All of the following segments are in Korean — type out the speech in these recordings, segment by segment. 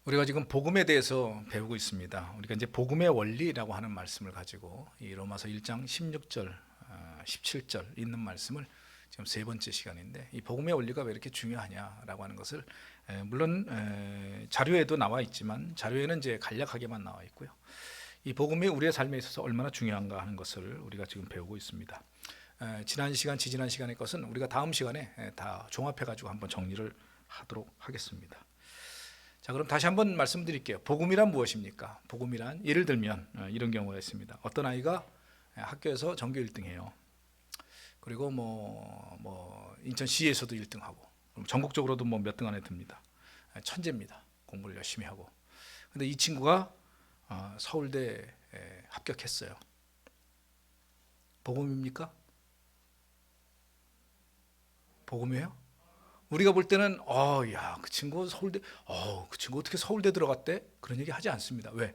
우리가 지금 복음에 대해서 배우고 있습니다. 우리가 이제 복음의 원리라고 하는 말씀을 가지고 이 로마서 1장 16절, 17절 있는 말씀을 지금 세 번째 시간인데, 이 복음의 원리가 왜 이렇게 중요하냐라고 하는 것을 물론 자료에도 나와 있지만 자료에는 이제 간략하게만 나와 있고요. 이 복음이 우리의 삶에 있어서 얼마나 중요한가 하는 것을 우리가 지금 배우고 있습니다. 지난 시간, 지지난 시간의 것은 우리가 다음 시간에 다 종합해 가지고 한번 정리를 하도록 하겠습니다. 자, 그럼 다시 한번 말씀드릴게요. 복음이란 무엇입니까? 복음이란 예를 들면 이런 경우가 있습니다. 어떤 아이가 학교에서 전교 1등해요. 그리고 인천시에서도 1등하고 전국적으로도 몇 등 안에 듭니다. 천재입니다. 공부를 열심히 하고. 근데 이 친구가 서울대에 합격했어요. 복음입니까? 복음이에요? 우리가 볼 때는 그 친구 서울대, 그 친구 어떻게 서울대 들어갔대? 그런 얘기 하지 않습니다. 왜?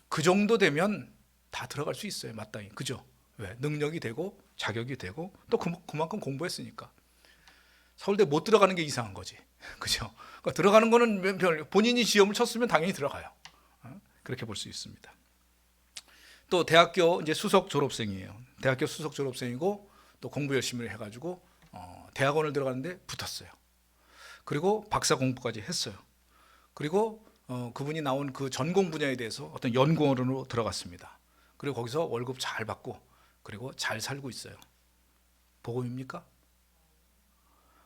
그 정도 되면 다 들어갈 수 있어요, 마땅히. 그죠? 왜? 능력이 되고 자격이 되고 또 그만큼 공부했으니까. 서울대 못 들어가는 게 이상한 거지. 그죠? 그러니까 들어가는 거는 본인이 시험을 쳤으면 당연히 들어가요. 그렇게 볼 수 있습니다. 또 대학교 이제 수석 졸업생이에요. 대학교 수석 졸업생이고 또 공부 열심히 해가지고 대학원을 들어가는데 붙었어요. 그리고 박사 공부까지 했어요. 그리고 그분이 나온 그 전공 분야에 대해서 어떤 연구원으로 들어갔습니다. 그리고 거기서 월급 잘 받고 그리고 잘 살고 있어요. 복음입니까?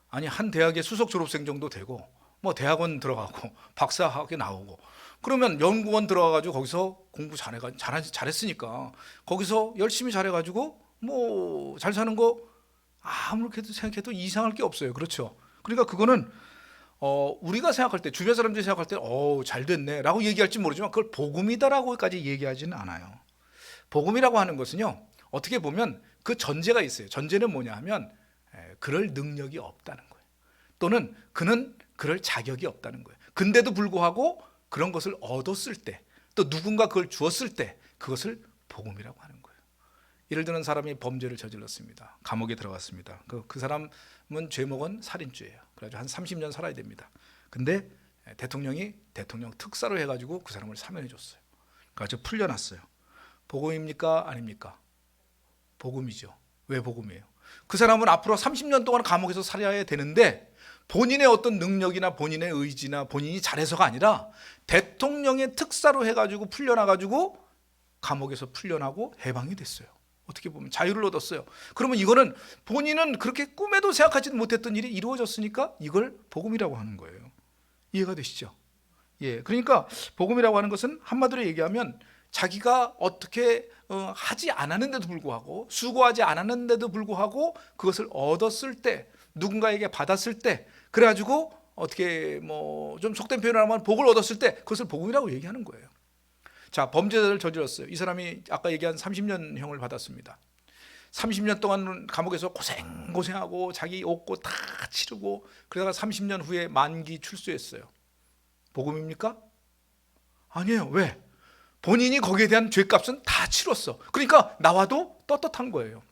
아니, 한 대학의 수석 졸업생 정도 되고 대학원 들어가고 박사학위 나오고 그러면 연구원 들어가가지고 거기서 공부 잘했으니까 거기서 열심히 잘해가지고 잘 사는 거 아무렇게 생각해도 이상할 게 없어요. 그렇죠? 그러니까 그거는 우리가 생각할 때, 주변 사람들이 생각할 때 잘 됐네 라고 얘기할지 모르지만 그걸 복음이다라고까지 얘기하지는 않아요. 복음이라고 하는 것은요, 어떻게 보면 그 전제가 있어요. 전제는 뭐냐 하면 그럴 능력이 없다는 거예요. 또는 그는 그럴 자격이 없다는 거예요. 근데도 불구하고 그런 것을 얻었을 때, 또 누군가 그걸 주었을 때 그것을 복음이라고 하는 거예요. 예를 들은 사람이 범죄를 저질렀습니다. 감옥에 들어갔습니다. 그 사람은 죄목은 살인죄예요. 그래가지고 한 30년 살아야 됩니다. 근데 대통령이 대통령 특사로 해가지고 그 사람을 사면해 줬어요. 그래가지고 풀려났어요. 복음입니까? 아닙니까? 복음이죠. 왜 복음이에요? 그 사람은 앞으로 30년 동안 감옥에서 살아야 되는데 본인의 어떤 능력이나 본인의 의지나 본인이 잘해서가 아니라 대통령의 특사로 해가지고 풀려나가지고 감옥에서 풀려나고 해방이 됐어요. 어떻게 보면 자유를 얻었어요. 그러면 이거는 본인은 그렇게 꿈에도 생각하지 못했던 일이 이루어졌으니까 이걸 복음이라고 하는 거예요. 이해가 되시죠? 예, 그러니까 복음이라고 하는 것은 한마디로 얘기하면 자기가 어떻게 하지 않았는데도 불구하고 수고하지 않았는데도 불구하고 그것을 얻었을 때, 누군가에게 받았을 때, 그래가지고 어떻게 좀 속된 표현을 하면 복을 얻었을 때 그것을 복음이라고 얘기하는 거예요. 자, 범죄를 저질렀어요. 이 사람이 아까 얘기한 30년형을 받았습니다. 30년 동안 감옥에서 고생하고 자기 옷고 다 치르고 그러다가 30년 후에 만기 출소했어요. 복음입니까? 아니에요. 왜? 본인이 거기에 대한 죄값은 다 치렀어. 그러니까 나와도 떳떳한 거예요.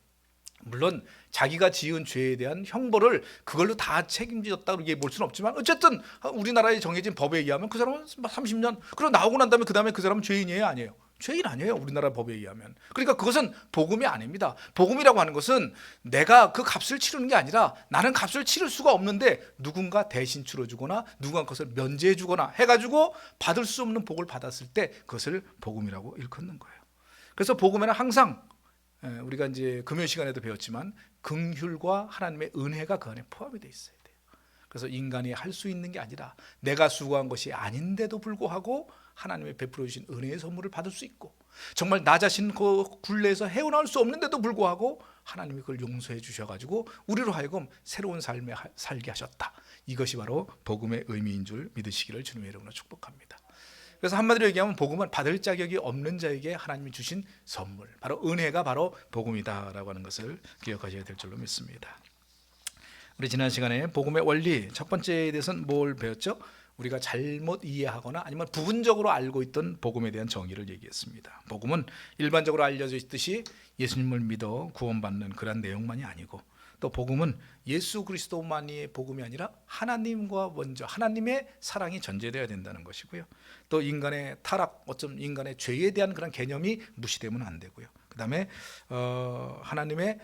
물론 자기가 지은 죄에 대한 형벌을 그걸로 다 책임졌다고 얘기해 볼 수는 없지만 어쨌든 우리나라에 정해진 법에 의하면 그 사람은 30년, 그리고 나오고 난 다음에 그 다음에 그 사람은 죄인이에요? 아니에요? 죄인 아니에요, 우리나라 법에 의하면. 그러니까 그것은 복음이 아닙니다. 복음이라고 하는 것은 내가 그 값을 치르는 게 아니라 나는 값을 치를 수가 없는데 누군가 대신 치러주거나 누군가 그것을 면제해 주거나 해가지고 받을 수 없는 복을 받았을 때 그것을 복음이라고 일컫는 거예요. 그래서 복음에는 항상 우리가 이제 금요 시간에도 배웠지만 긍휼과 하나님의 은혜가 그 안에 포함이 되어 있어야 돼요. 그래서 인간이 할 수 있는 게 아니라 내가 수고한 것이 아닌데도 불구하고 하나님의 베풀어 주신 은혜의 선물을 받을 수 있고, 정말 나 자신 그 굴레에서 헤어나올 수 없는데도 불구하고 하나님이 그걸 용서해 주셔가지고 우리로 하여금 새로운 삶에 살게 하셨다. 이것이 바로 복음의 의미인 줄 믿으시기를 주님의 이름으로 축복합니다. 그래서 한마디로 얘기하면 복음은 받을 자격이 없는 자에게 하나님이 주신 선물, 바로 은혜가 바로 복음이다라고 하는 것을 기억하셔야 될 줄로 믿습니다. 우리 지난 시간에 복음의 원리 첫 번째에 대해서는 뭘 배웠죠? 우리가 잘못 이해하거나 아니면 부분적으로 알고 있던 복음에 대한 정의를 얘기했습니다. 복음은 일반적으로 알려져 있듯이 예수님을 믿어 구원받는 그런 내용만이 아니고, 또 복음은 예수 그리스도만이 복음이 아니라 하나님과 먼저 하나님의 사랑이 전제되어야 된다는 것이고요. 또 인간의 타락, 어쩜 인간의 죄에 대한 그런 개념이 무시되면 안 되고요. 그 다음에 하나님의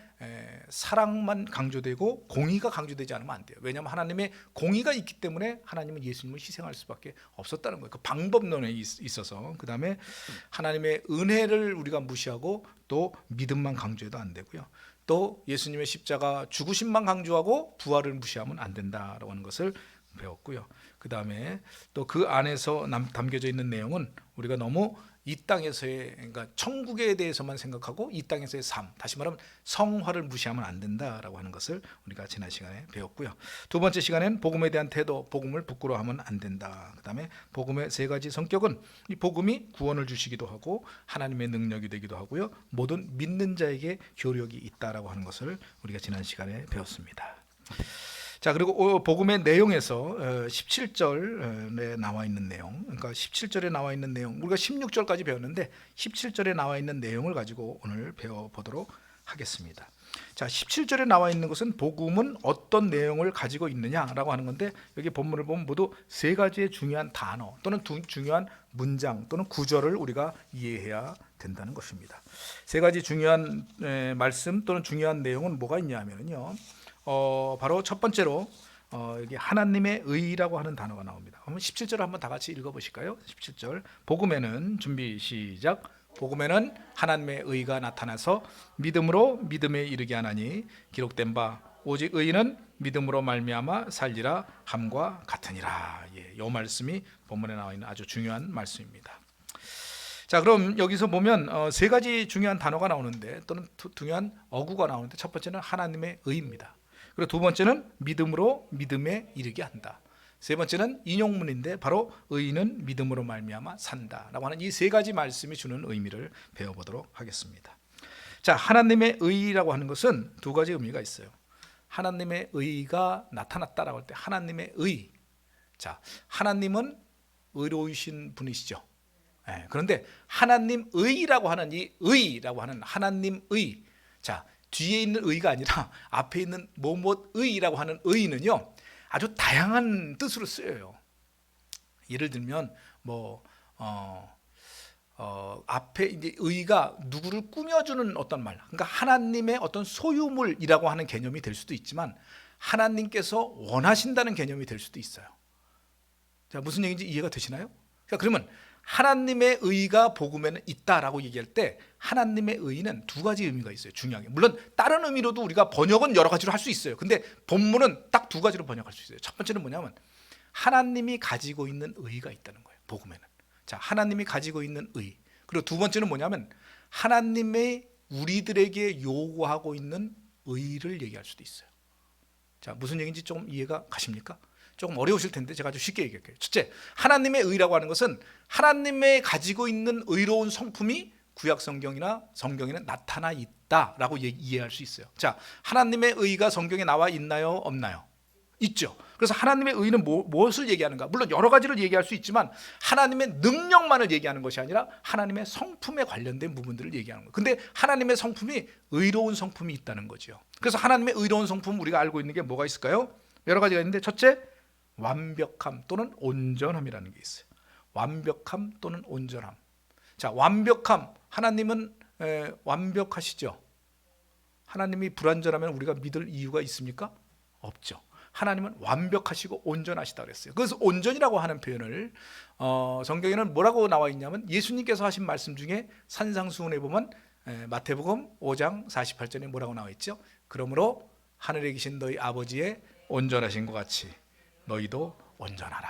사랑만 강조되고 공의가 강조되지 않으면 안 돼요. 왜냐하면 하나님의 공의가 있기 때문에 하나님은 예수님을 희생할 수밖에 없었다는 거예요. 그 방법론에 있어서. 그 다음에 하나님의 은혜를 우리가 무시하고 또 믿음만 강조해도 안 되고요. 또 예수님의 십자가 죽으심만 강조하고 부활을 무시하면 안 된다라고 하는 것을 배웠고요. 그 다음에 또 그 안에서 담겨져 있는 내용은 우리가 너무 이 땅에서의, 그러니까 천국에 대해서만 생각하고 이 땅에서의 삶, 다시 말하면 성화를 무시하면 안 된다라고 하는 것을 우리가 지난 시간에 배웠고요. 두 번째 시간에는 복음에 대한 태도, 복음을 부끄러워하면 안 된다. 그 다음에 복음의 세 가지 성격은 이 복음이 구원을 주시기도 하고 하나님의 능력이 되기도 하고요, 모든 믿는 자에게 효력이 있다라고 하는 것을 우리가 지난 시간에 배웠습니다. 자, 그리고 복음의 내용에서 17절에 나와 있는 내용, 그러니까 17절에 나와 있는 내용, 우리가 16절까지 배웠는데 17절에 나와 있는 내용을 가지고 오늘 배워보도록 하겠습니다. 자, 17절에 나와 있는 것은 복음은 어떤 내용을 가지고 있느냐라고 하는 건데, 여기 본문을 보면 모두 세 가지의 중요한 단어 또는 중요한 문장 또는 구절을 우리가 이해해야 된다는 것입니다. 세 가지 중요한 말씀 또는 중요한 내용은 뭐가 있냐면요, 바로 첫 번째로 여기 하나님의 의라고 하는 단어가 나옵니다. 그러면 17절을 한번 다 같이 읽어보실까요? 17절 복음에는, 준비 시작, 복음에는 하나님의 의가 나타나서 믿음으로 믿음에 이르게 하나니 기록된 바 오직 의인은 믿음으로 말미암아 살리라 함과 같으니라. 이 말씀이 본문에 나와 있는 아주 중요한 말씀입니다. 자, 그럼 여기서 보면 세 가지 중요한 단어가 나오는데, 또는 중요한 어구가 나오는데, 첫 번째는 하나님의 의입니다. 그리고 두 번째는 믿음으로 믿음에 이르게 한다. 세 번째는 인용문인데 바로 의인은 믿음으로 말미암아 산다라고 하는 이 세 가지 말씀이 주는 의미를 배워보도록 하겠습니다. 자, 하나님의 의라고 하는 것은 두 가지 의미가 있어요. 하나님의 의가 나타났다라고 할 때 하나님의 의. 자, 하나님은 의로우신 분이시죠. 그런데 하나님 의라고 하는 이 의라고 하는 하나님 의, 자, 뒤에 있는 의가 아니라 앞에 있는 뭐뭐의라고 하는 의는요, 아주 다양한 뜻으로 쓰여요. 예를 들면 앞에 이제 의가 누구를 꾸며주는 어떤 말, 그러니까 하나님의 어떤 소유물이라고 하는 개념이 될 수도 있지만 하나님께서 원하신다는 개념이 될 수도 있어요. 자, 무슨 얘기인지 이해가 되시나요? 그러면 하나님의 의가 복음에는 있다라고 얘기할 때 하나님의 의는 두 가지 의미가 있어요. 중요하게. 물론 다른 의미로도 우리가 번역은 여러 가지로 할 수 있어요. 근데 본문은 딱 두 가지로 번역할 수 있어요. 첫 번째는 뭐냐면 하나님이 가지고 있는 의가 있다는 거예요. 복음에는. 자, 하나님이 가지고 있는 의. 그리고 두 번째는 뭐냐면 하나님의 우리들에게 요구하고 있는 의를 얘기할 수도 있어요. 자, 무슨 얘기인지 조금 이해가 가십니까? 조금 어려우실 텐데 제가 아주 쉽게 얘기할게요. 첫째, 하나님의 의라고 하는 것은 하나님의 가지고 있는 의로운 성품이 구약 성경이나 성경에는 나타나 있다라고 이해할 수 있어요. 자, 하나님의 의가 성경에 나와 있나요? 없나요? 있죠. 그래서 하나님의 의는 무엇을 얘기하는가? 물론 여러 가지를 얘기할 수 있지만 하나님의 능력만을 얘기하는 것이 아니라 하나님의 성품에 관련된 부분들을 얘기하는 거예요. 근데 하나님의 성품이 의로운 성품이 있다는 거죠. 그래서 하나님의 의로운 성품, 우리가 알고 있는 게 뭐가 있을까요? 여러 가지가 있는데, 첫째, 완벽함 또는 온전함이라는 게 있어요. 완벽함 또는 온전함. 자, 완벽함, 하나님은 완벽하시죠. 하나님이 불완전하면 우리가 믿을 이유가 있습니까? 없죠. 하나님은 완벽하시고 온전하시다 그랬어요. 그래서 온전이라고 하는 표현을 성경에는 뭐라고 나와 있냐면, 예수님께서 하신 말씀 중에 산상수훈에 보면 마태복음 5장 48절에 뭐라고 나와 있죠? 그러므로 하늘에 계신 너희 아버지의 온전하신 것 같이 너희도 온전하라.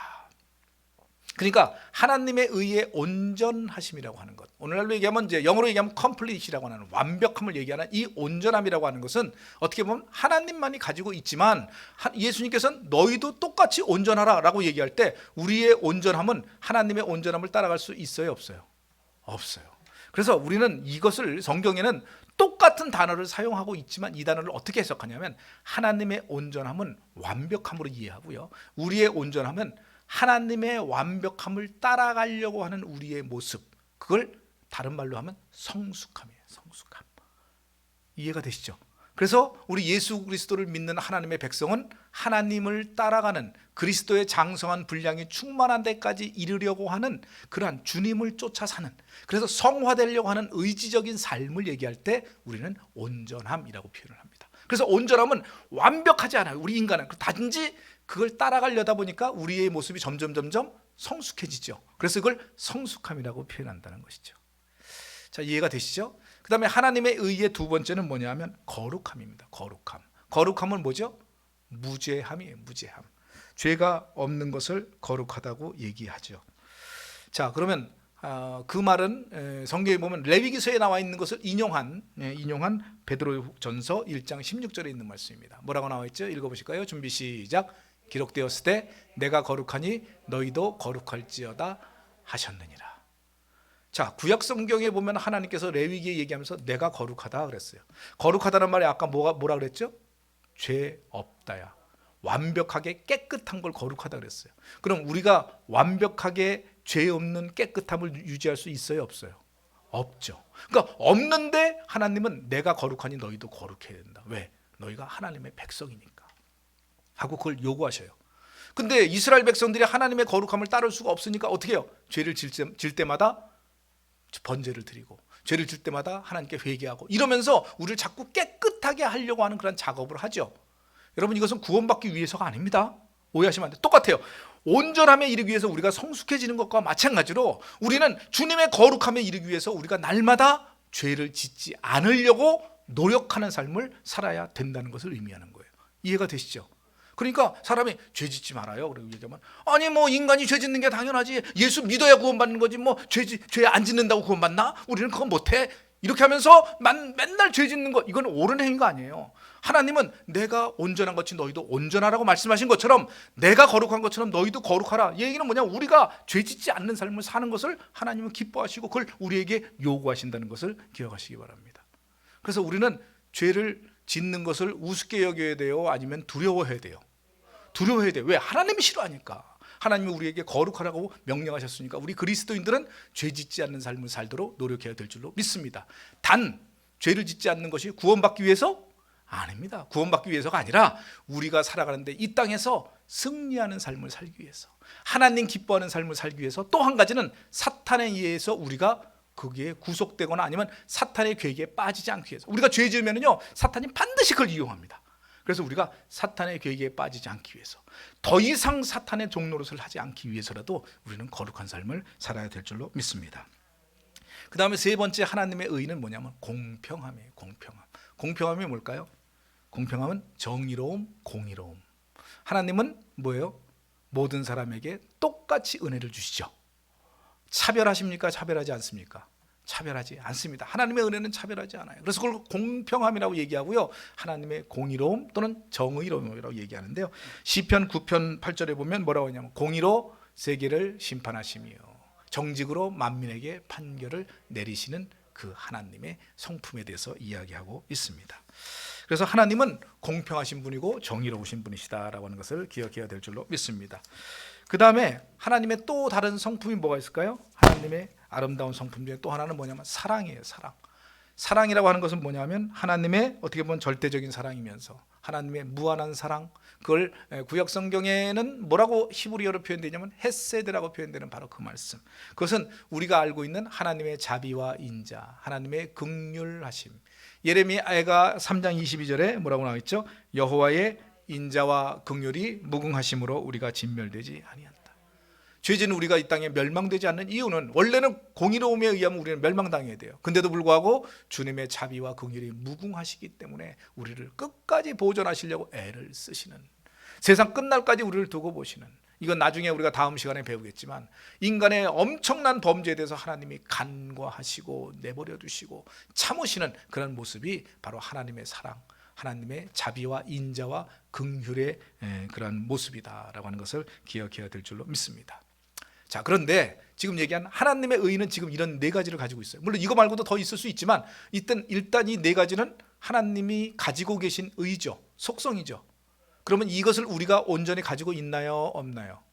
그러니까 하나님의 의의 온전하심이라고 하는 것, 오늘날로 얘기하면 이제 영어로 얘기하면 complete이라고 하는 완벽함을 얘기하는 이 온전함이라고 하는 것은 어떻게 보면 하나님만이 가지고 있지만 예수님께서는 너희도 똑같이 온전하라라고 얘기할 때 우리의 온전함은 하나님의 온전함을 따라갈 수 있어요, 없어요? 없어요. 그래서 우리는 이것을, 성경에는 똑같은 단어를 사용하고 있지만 이 단어를 어떻게 해석하냐면 하나님의 온전함은 완벽함으로 이해하고요, 우리의 온전함은 하나님의 완벽함을 따라가려고 하는 우리의 모습, 그걸 다른 말로 하면 성숙함이에요. 성숙함. 이해가 되시죠? 그래서 우리 예수 그리스도를 믿는 하나님의 백성은 하나님을 따라가는 그리스도의 장성한 분량이 충만한 데까지 이르려고 하는 그러한 주님을 쫓아 사는, 그래서 성화되려고 하는 의지적인 삶을 얘기할 때 우리는 온전함이라고 표현을 합니다. 그래서 온전함은 완벽하지 않아요. 우리 인간은 단지 그걸 따라가려다 보니까 우리의 모습이 점점 성숙해지죠. 그래서 그걸 성숙함이라고 표현한다는 것이죠. 자, 이해가 되시죠? 그 다음에 하나님의 의의 두 번째는 뭐냐면 거룩함입니다. 거룩함은 뭐죠? 무죄함이에요. 무죄함. 죄가 없는 것을 거룩하다고 얘기하죠. 자, 그러면 그 말은 성경에 보면 레위기서에 나와 있는 것을 인용한 베드로전서 1장 16절에 있는 말씀입니다. 뭐라고 나와 있죠? 읽어보실까요? 준비 시작. 기록되었을 때 내가 거룩하니 너희도 거룩할지어다 하셨느니라. 자, 구약 성경에 보면 하나님께서 레위기에 얘기하면서 내가 거룩하다 그랬어요. 거룩하다는 말이 아까 뭐라 그랬죠? 죄 없다야. 완벽하게 깨끗한 걸 거룩하다 그랬어요. 그럼 우리가 완벽하게 죄 없는 깨끗함을 유지할 수 있어요, 없어요? 없죠. 그러니까 없는데 하나님은 내가 거룩하니 너희도 거룩해야 된다. 왜? 너희가 하나님의 백성이니까 하고 그걸 요구하셔요. 근데 이스라엘 백성들이 하나님의 거룩함을 따를 수가 없으니까 어떻게 해요? 죄를 질 때마다 번제를 드리고, 죄를 질 때마다 하나님께 회개하고, 이러면서 우리를 자꾸 깨끗하게 하려고 하는 그런 작업을 하죠. 여러분, 이것은 구원받기 위해서가 아닙니다. 오해하시면 안 돼요. 똑같아요. 온전함에 이르기 위해서 우리가 성숙해지는 것과 마찬가지로 우리는 주님의 거룩함에 이르기 위해서 우리가 날마다 죄를 짓지 않으려고 노력하는 삶을 살아야 된다는 것을 의미하는 거예요. 이해가 되시죠? 그러니까 사람이 죄 짓지 말아요. 그리고 얘기하면 아니 뭐 인간이 죄 짓는 게 당연하지. 예수 믿어야 구원받는 거지. 뭐 죄 안 짓는다고 구원받나? 우리는 그건 못해. 이렇게 하면서 맨날 죄 짓는 것, 이건 옳은 행위가 아니에요. 하나님은 내가 온전한 것이 너희도 온전하라고 말씀하신 것처럼 내가 거룩한 것처럼 너희도 거룩하라. 이 얘기는 뭐냐? 우리가 죄 짓지 않는 삶을 사는 것을 하나님은 기뻐하시고 그걸 우리에게 요구하신다는 것을 기억하시기 바랍니다. 그래서 우리는 죄를 짓는 것을 우습게 여겨야 돼요? 아니면 두려워해야 돼요? 두려워해야 돼요. 왜? 하나님이 싫어하니까. 하나님이 우리에게 거룩하라고 명령하셨으니까 우리 그리스도인들은 죄 짓지 않는 삶을 살도록 노력해야 될 줄로 믿습니다. 단 죄를 짓지 않는 것이 구원받기 위해서? 아닙니다. 구원받기 위해서가 아니라 우리가 살아가는데 이 땅에서 승리하는 삶을 살기 위해서, 하나님 기뻐하는 삶을 살기 위해서, 또 한 가지는 사탄에 의해서 우리가 거기에 구속되거나 아니면 사탄의 계획에 빠지지 않기 위해서. 우리가 죄 지으면요 사탄이 반드시 그걸 이용합니다. 그래서 우리가 사탄의 계획에 빠지지 않기 위해서, 더 이상 사탄의 종노릇을 하지 않기 위해서라도 우리는 거룩한 삶을 살아야 될 줄로 믿습니다. 그 다음에 세 번째 하나님의 의는 뭐냐면 공평함이에요. 공평함이 뭘까요? 공평함은 정의로움, 공의로움. 하나님은 뭐예요? 모든 사람에게 똑같이 은혜를 주시죠. 차별하십니까? 차별하지 않습니까? 차별하지 않습니다. 하나님의 은혜는 차별하지 않아요. 그래서 그걸 공평함이라고 얘기하고요, 하나님의 공의로움 또는 정의로움이라고 얘기하는데요, 시편 9편 8절에 보면 뭐라고 하냐면 공의로 세계를 심판하시며 정직으로 만민에게 판결을 내리시는 그 하나님의 성품에 대해서 이야기하고 있습니다. 그래서 하나님은 공평하신 분이고 정의로우신 분이시다라고 하는 것을 기억해야 될 줄로 믿습니다. 그 다음에 하나님의 또 다른 성품이 뭐가 있을까요? 하나님의 아름다운 성품 중에 또 하나는 뭐냐면 사랑이에요. 사랑이라고 하는 것은 뭐냐면 하나님의 어떻게 보면 절대적인 사랑이면서 하나님의 무한한 사랑, 그걸 구약 성경에는 뭐라고 히브리어로 표현되냐면 헤세드라고 표현되는 바로 그 말씀. 그것은 우리가 알고 있는 하나님의 자비와 인자, 하나님의 긍휼하심. 예레미야가 3장 22절에 뭐라고 나와 있죠? 여호와의 인자와 긍휼이 무궁하심으로 우리가 진멸되지 아니한다. 죄지은 우리가 이 땅에 멸망되지 않는 이유는 원래는 공의로움에 의하면 우리는 멸망당해야 돼요. 근데도 불구하고 주님의 자비와 긍휼이 무궁하시기 때문에 우리를 끝까지 보존하시려고 애를 쓰시는, 세상 끝날까지 우리를 두고 보시는, 이건 나중에 우리가 다음 시간에 배우겠지만 인간의 엄청난 범죄에 대해서 하나님이 간과하시고 내버려 두시고 참으시는 그런 모습이 바로 하나님의 사랑, 하나님의 자비와 인자와 긍휼의 그런 모습이다라고 하는 것을 기억해야 될 줄로 믿습니다. 자, 그런데 지금 얘기한 하나님의 의는 지금 이런 네 가지를 가지고 있어요. 물론 이거 말고도 더 있을 수 있지만 일단 이 네 가지는 하나님이 가지고 계신 의죠, 속성이죠. 그러면 이것을 우리가 온전히 가지고 있나요, 없나요?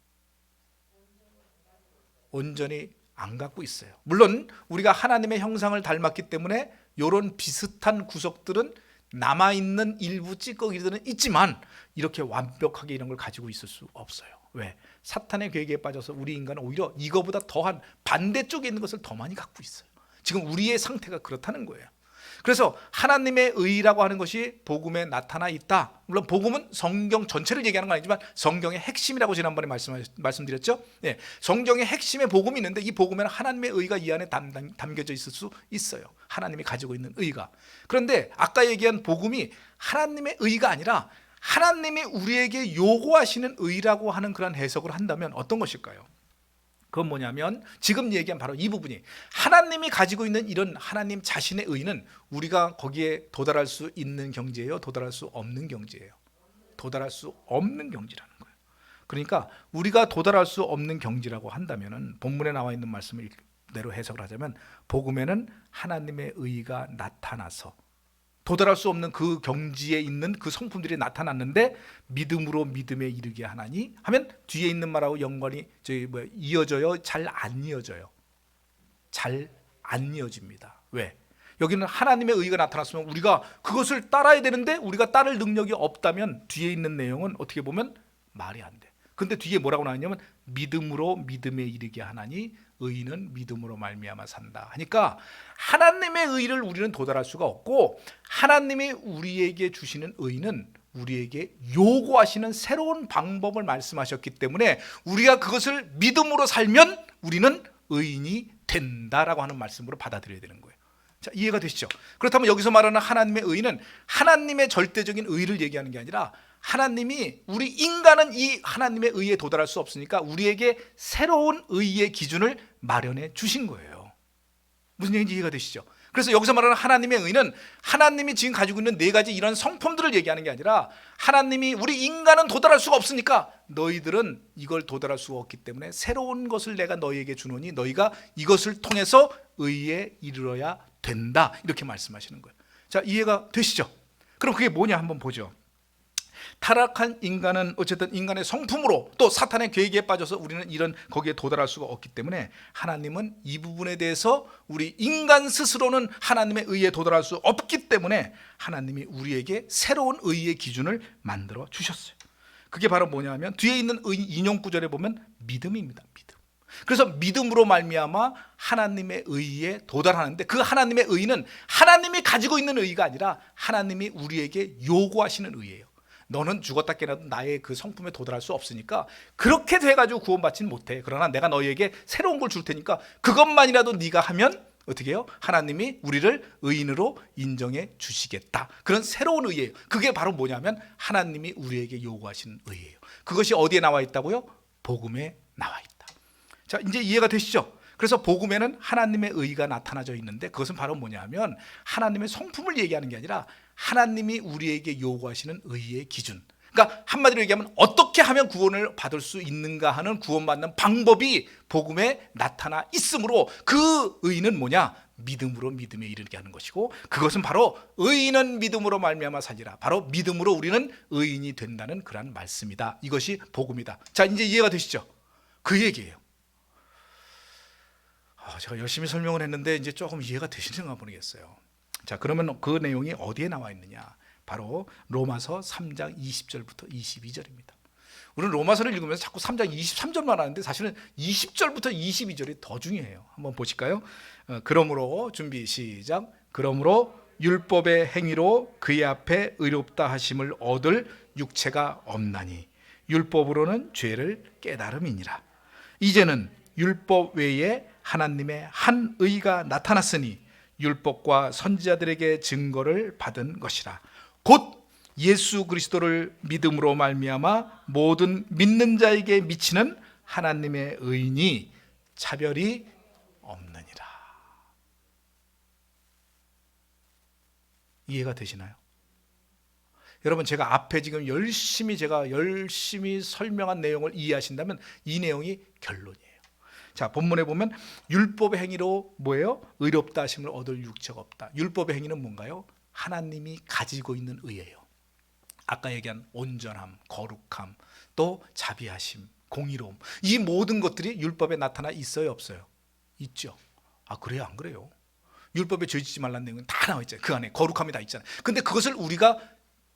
온전히 안 갖고 있어요. 물론 우리가 하나님의 형상을 닮았기 때문에 이런 비슷한 구석들은 남아있는 일부 찌꺼기들은 있지만 이렇게 완벽하게 이런 걸 가지고 있을 수 없어요. 왜? 사탄의 계획에 빠져서 우리 인간은 오히려 이거보다 더한 반대쪽에 있는 것을 더 많이 갖고 있어요. 지금 우리의 상태가 그렇다는 거예요. 그래서 하나님의 의라고 하는 것이 복음에 나타나 있다. 물론 복음은 성경 전체를 얘기하는 건 아니지만 성경의 핵심이라고 지난번에 말씀드렸죠. 네, 성경의 핵심의 복음이 있는데 이 복음에는 하나님의 의가 이 안에 담겨져 있을 수 있어요. 하나님이 가지고 있는 의가. 그런데 아까 얘기한 복음이 하나님의 의가 아니라 하나님이 우리에게 요구하시는 의라고 하는 그런 해석을 한다면 어떤 것일까요? 그건 뭐냐면 지금 얘기한 바로 이 부분이 하나님이 가지고 있는 이런 하나님 자신의 의는 우리가 거기에 도달할 수 있는 경지예요? 도달할 수 없는 경지예요? 도달할 수 없는 경지라는 거예요. 그러니까 우리가 도달할 수 없는 경지라고 한다면 본문에 나와 있는 말씀을 대로 해석을 하자면 복음에는 하나님의 의가 나타나서 도달할 수 없는 그 경지에 있는 그 성품들이 나타났는데 믿음으로 믿음에 이르게 하나니 하면 뒤에 있는 말하고 연관이 이어져요? 잘 안 이어져요? 잘 안 이어집니다. 왜? 여기는 하나님의 의가 나타났으면 우리가 그것을 따라야 되는데 우리가 따를 능력이 없다면 뒤에 있는 내용은 어떻게 보면 말이 안 돼. 근데 뒤에 뭐라고 나왔냐면 믿음으로 믿음에 이르게 하나니 의인은 믿음으로 말미암아 산다 하니까 하나님의 의를 우리는 도달할 수가 없고 하나님이 우리에게 주시는 의는 우리에게 요구하시는 새로운 방법을 말씀하셨기 때문에 우리가 그것을 믿음으로 살면 우리는 의인이 된다라고 하는 말씀으로 받아들여야 되는 거예요. 자, 이해가 되시죠? 그렇다면 여기서 말하는 하나님의 의는 하나님의 절대적인 의를 얘기하는 게 아니라 하나님이 우리 인간은 이 하나님의 의에 도달할 수 없으니까 우리에게 새로운 의의 기준을 마련해 주신 거예요. 무슨 얘기인지 이해가 되시죠? 그래서 여기서 말하는 하나님의 의는 하나님이 지금 가지고 있는 네 가지 이런 성품들을 얘기하는 게 아니라 하나님이 우리 인간은 도달할 수가 없으니까 너희들은 이걸 도달할 수가 없기 때문에 새로운 것을 내가 너희에게 주노니 너희가 이것을 통해서 의에 이르러야 된다 이렇게 말씀하시는 거예요. 자, 이해가 되시죠? 그럼 그게 뭐냐 한번 보죠. 타락한 인간은 어쨌든 인간의 성품으로 또 사탄의 계획에 빠져서 우리는 이런 거기에 도달할 수가 없기 때문에 하나님은 이 부분에 대해서 우리 인간 스스로는 하나님의 의에 도달할 수 없기 때문에 하나님이 우리에게 새로운 의의 기준을 만들어 주셨어요. 그게 바로 뭐냐면 뒤에 있는 인용 구절에 보면 믿음입니다. 믿음. 그래서 믿음으로 말미암아 하나님의 의에 도달하는데 그 하나님의 의는 하나님이 가지고 있는 의가 아니라 하나님이 우리에게 요구하시는 의예요. 너는 죽었다 깨어나도 나의 그 성품에 도달할 수 없으니까 그렇게 돼가지고 구원받지는 못해. 그러나 내가 너희에게 새로운 걸 줄 테니까 그것만이라도 네가 하면 어떻게 해요? 하나님이 우리를 의인으로 인정해 주시겠다. 그런 새로운 의예요. 그게 바로 뭐냐면 하나님이 우리에게 요구하시는 의예요. 그것이 어디에 나와 있다고요? 복음에 나와 있다. 자, 이제 이해가 되시죠? 그래서 복음에는 하나님의 의가 나타나져 있는데 그것은 바로 뭐냐면 하나님의 성품을 얘기하는 게 아니라 하나님이 우리에게 요구하시는 의의 기준. 그러니까 한마디로 얘기하면 어떻게 하면 구원을 받을 수 있는가 하는 구원받는 방법이 복음에 나타나 있으므로 그 의는 뭐냐? 믿음으로 믿음에 이르게 하는 것이고 그것은 바로 의인은 믿음으로 말미암아 살리라. 바로 믿음으로 우리는 의인이 된다는 그런 말씀이다. 이것이 복음이다. 자, 이제 이해가 되시죠? 그 얘기예요. 제가 열심히 설명을 했는데 이제 조금 이해가 되시는가 모르겠어요. 자, 그러면 그 내용이 어디에 나와 있느냐? 바로 로마서 3장 20절부터 22절입니다. 우리는 로마서를 읽으면서 자꾸 3장 23절만 하는데 사실은 20절부터 22절이 더 중요해요. 한번 보실까요? 그러므로 준비 시작. 그러므로 율법의 행위로 그의 앞에 의롭다 하심을 얻을 육체가 없나니 율법으로는 죄를 깨달음이니라. 이제는 율법 외에 하나님의 한 의가 나타났으니 율법과 선지자들에게 증거를 받은 것이라. 곧 예수 그리스도를 믿음으로 말미암아 모든 믿는 자에게 미치는 하나님의 의인이 차별이 없느니라. 이해가 되시나요? 여러분, 제가 앞에 지금 열심히 설명한 내용을 이해하신다면 이 내용이 결론이에요. 자, 본문에 보면 율법의 행위로 뭐예요? 의롭다 하심을 얻을 육체가 없다. 율법의 행위는 뭔가요? 하나님이 가지고 있는 의예요. 아까 얘기한 온전함, 거룩함, 또 자비하심, 공의로움, 이 모든 것들이 율법에 나타나 있어요, 없어요? 있죠. 아, 그래요, 안 그래요? 율법에 죄 짓지 말라는 내용은 다 나와 있잖아요. 그 안에 거룩함이 다 있잖아요. 근데 그것을 우리가